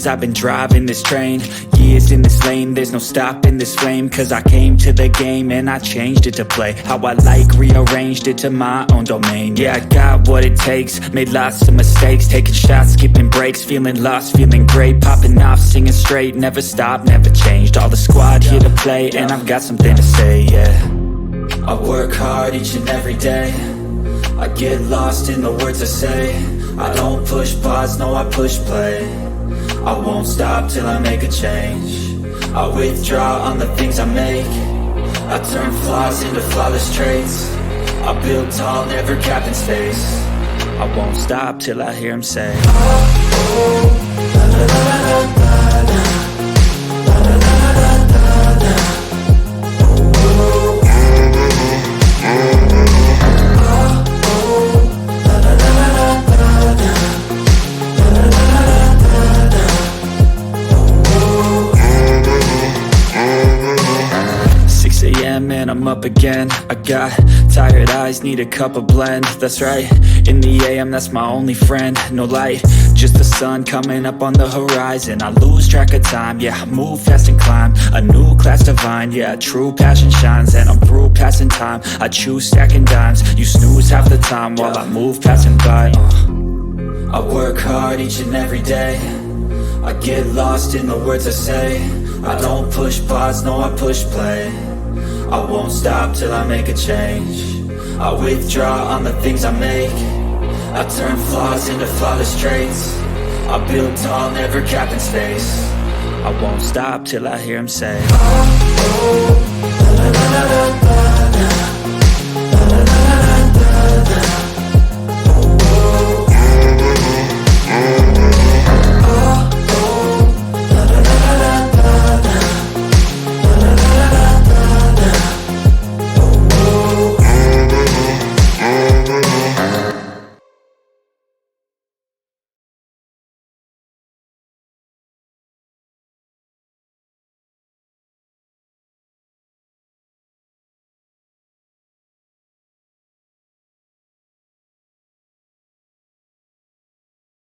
years I've been driving this train, years in this lane, there's no stopping this flame. Cause I came to the game and I changed it to play how I like, rearranged it to my own domain. Yeah, I got what it takes, made lots of mistakes, taking shots, skipping breaks, feeling lost, feeling great, popping off, singing straight, never stopped, never changed. All the squad here to play and I've got something to say, yeah. I work hard each and every day, I get lost in the words I say. I don't push pause, no I push play. I won't stop till I make a change. I withdraw on the things I make. I turn flaws into flawless traits. I build tall, never capped in space. I won't stop till I hear him say, oh, oh, la, la, la, la, la, la. And I'm up again. I got tired eyes, need a cup of blend. That's right, in the AM, that's my only friend. No light, just the sun coming up on the horizon. I lose track of time, yeah, I move fast and climb a new class divine, yeah, true passion shines. And I'm through passing time, I choose stacking dimes. You snooze half the time while I move passing by. I work hard each and every day, I get lost in the words I say. I don't push pause, no I push play. I won't stop till I make a change. I withdraw on the things I make. I turn flaws into flawless traits. I build tall, never capped in space. I won't stop till I hear him say, oh, oh, la, la, la, la, la.